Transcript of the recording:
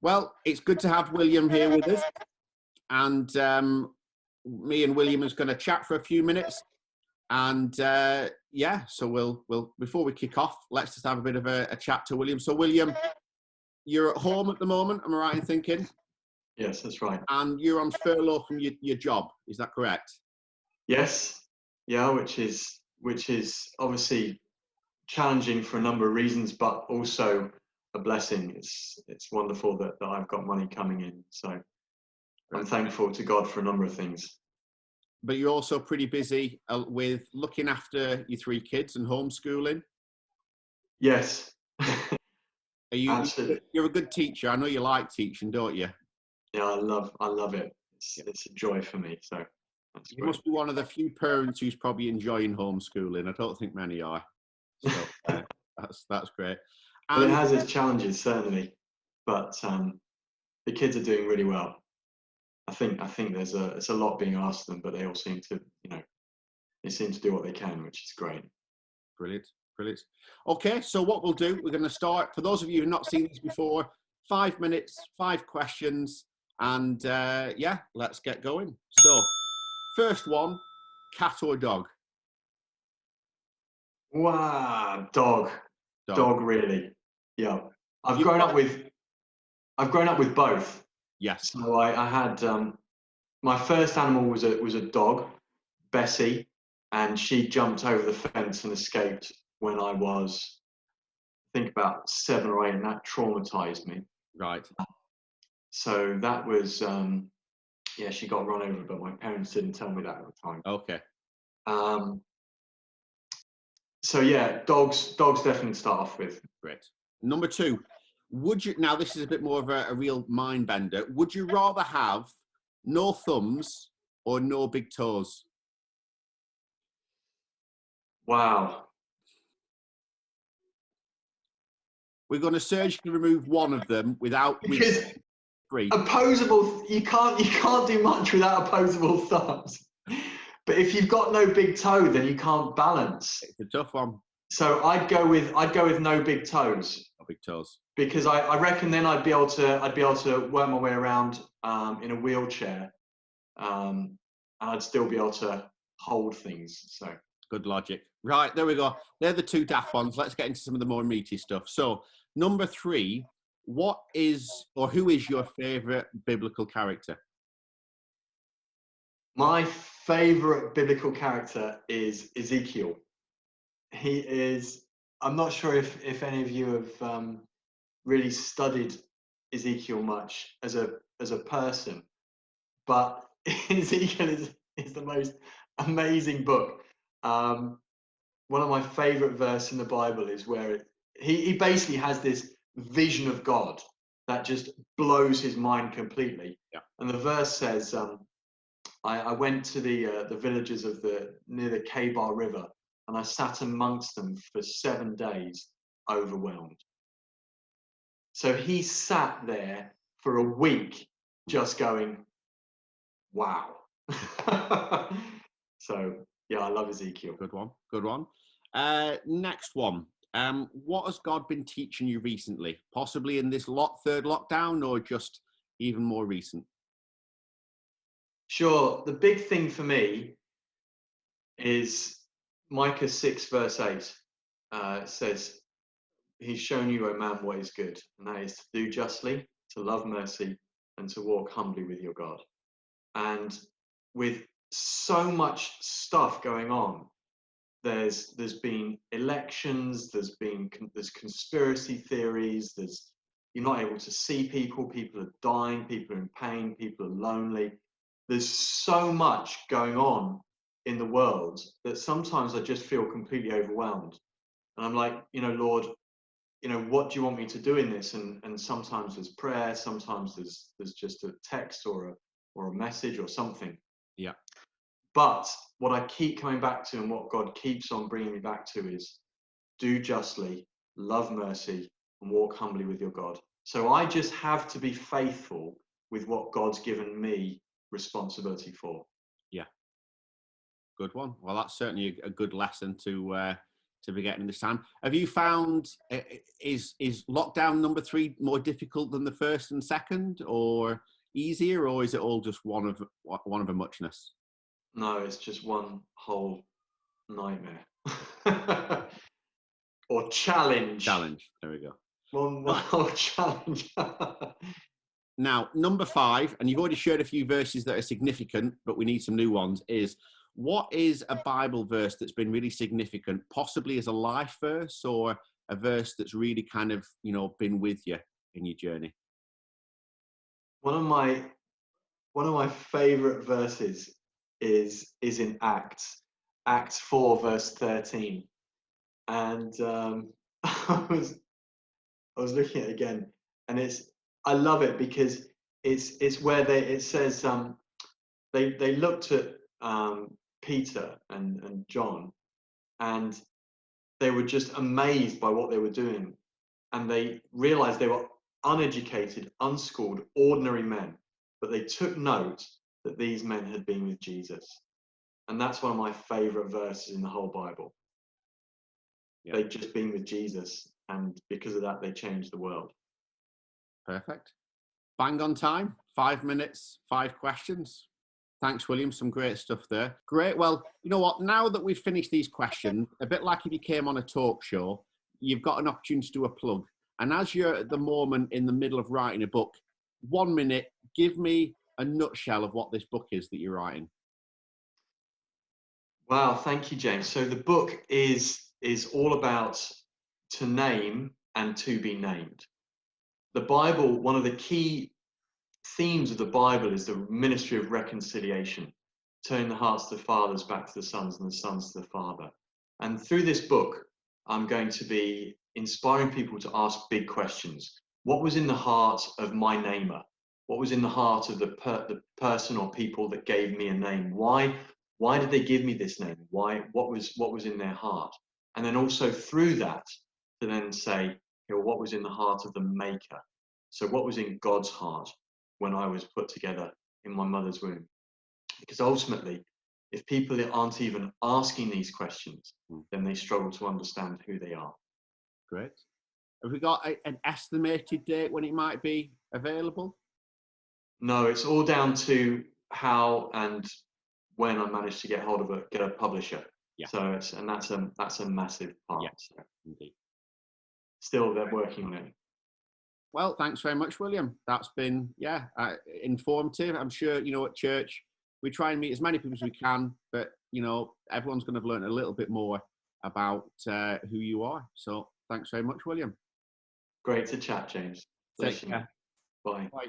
Well, it's good to have William here with us. And me and William is going to chat for a few minutes. And yeah, so we'll before we kick off, let's just have a bit of a chat to William. So William, you're at home at the moment, am I right in thinking? Yes, that's right. And you're on furlough from your job, is that correct? Yes, yeah, which is obviously challenging for a number of reasons, but also a blessing. It's wonderful that I've got money coming in. So I'm thankful to God for a number of things. But you're also pretty busy with looking after your 3 kids and homeschooling. Yes. Absolutely. You're a good teacher. I know you like teaching, don't you? Yeah, I love it. It's a joy for me. So that's you must be one of the few parents who's probably enjoying homeschooling. I don't think many are. So that's great. Well, it has its challenges certainly, but the kids are doing really well. I think it's a lot being asked of them, but they all seem to, they seem to do what they can, which is great. Brilliant. Okay, so what we'll do, we're going to start, for those of you who've not seen this before, 5 minutes, 5 questions, and yeah, let's get going. So, first one, cat or dog? Wow, dog really. Yeah. I've grown up with both. Yes. So I had my first animal was a dog, Bessie, and she jumped over the fence and escaped when I was, I think, about 7 or 8, and that traumatized me. Right. So that was, yeah, she got run over, but my parents didn't tell me that at the time. Okay. So yeah, dogs definitely start off with. Great. Number 2, now this is a bit more of a real mind bender, would you rather have no thumbs or no big toes? Wow. We're going to surgically remove one of them without three. Opposable, you can't do much without opposable thumbs. But if you've got no big toe, then you can't balance. It's a tough one. So I'd go with no big toes. No big toes. Because I reckon then I'd be able to work my way around in a wheelchair, and I'd still be able to hold things. So good logic. Right, there we go. They're the 2 daft ones. Let's get into some of the more meaty stuff. So, number 3, who is your favourite biblical character? My favourite biblical character is Ezekiel. He is. I'm not sure if any of you have really studied Ezekiel much as a person, but Ezekiel is the most amazing book. One of my favorite verses in the Bible is where he basically has this vision of God that just blows his mind completely. Yeah. And the verse says, I went to the villages near the Kebar River, and I sat amongst them for 7 days, overwhelmed. So he sat there for a week just going, wow. So yeah, I love Ezekiel. Good one. Next one. What has God been teaching you recently? Possibly in this third lockdown, or just even more recent? Sure. The big thing for me is Micah 6 verse 8. It says, he's shown you, O man, what is good, and that is to do justly, to love mercy, and to walk humbly with your God. And with so much stuff going on, there's been elections, there's conspiracy theories, you're not able to see people are dying, people are in pain, people are lonely. There's so much going on in the world that sometimes I just feel completely overwhelmed. And I'm like, Lord, what do you want me to do in this? And sometimes there's prayer, sometimes there's just a text or a message or something. Yeah. But what I keep coming back to, and what God keeps on bringing me back to, is do justly, love mercy, and walk humbly with your God. So I just have to be faithful with what God's given me responsibility for. Yeah. Good one. Well, that's certainly a good lesson to to be getting this time. Have you found, is lockdown number 3 more difficult than the first and second, or easier, or is it all just one of a muchness? No, it's just one whole nightmare. Or challenge. Challenge. There we go. One whole challenge. Now, number 5, and you've already shared a few verses that are significant, but we need some new ones, is what is a Bible verse that's been really significant, possibly as a life verse or a verse that's really kind of, been with you in your journey? One of my favorite verses is in Acts 4 verse 13. And I was looking at it again, and I love it because it's where it says they looked at Peter and John, and they were just amazed by what they were doing, and they realized they were uneducated, unschooled, ordinary men, but they took note that these men had been with Jesus. And that's one of my favorite verses in the whole Bible. Yeah. They'd just been with Jesus, and because of that, they changed the world. Perfect. Bang on time. 5 minutes, 5 questions. Thanks, William. Some great stuff there. Great. Well, you know what? Now that we've finished these questions, a bit like if you came on a talk show, you've got an opportunity to do a plug. And as you're at the moment in the middle of writing a book, 1 minute, give me a nutshell of what this book is that you're writing. Wow, thank you, James. So the book is all about to name and to be named. The Bible, one of the key themes of the Bible is the ministry of reconciliation, turning the hearts of the fathers back to the sons and the sons to the Father. And through this book, I'm going to be inspiring people to ask big questions. What was in the heart of my namer? What was in the heart of the person or people that gave me a name? Why did they give me this name? What was in their heart? And then also through that, to then say, what was in the heart of the maker? So what was in God's heart when I was put together in my mother's womb? Because ultimately, if people aren't even asking these questions, then they struggle to understand who they are. Great. Have we got an estimated date when it might be available? No, it's all down to how and when I manage to get a publisher. Yeah. So that's a massive part. Yeah, so. Indeed. Still, they're working on it. Well, thanks very much, William. That's been, informative. I'm sure, at church, we try and meet as many people as we can, but, everyone's going to have learned a little bit more about who you are. So thanks very much, William. Great to chat, James. Take care. Bye. Bye.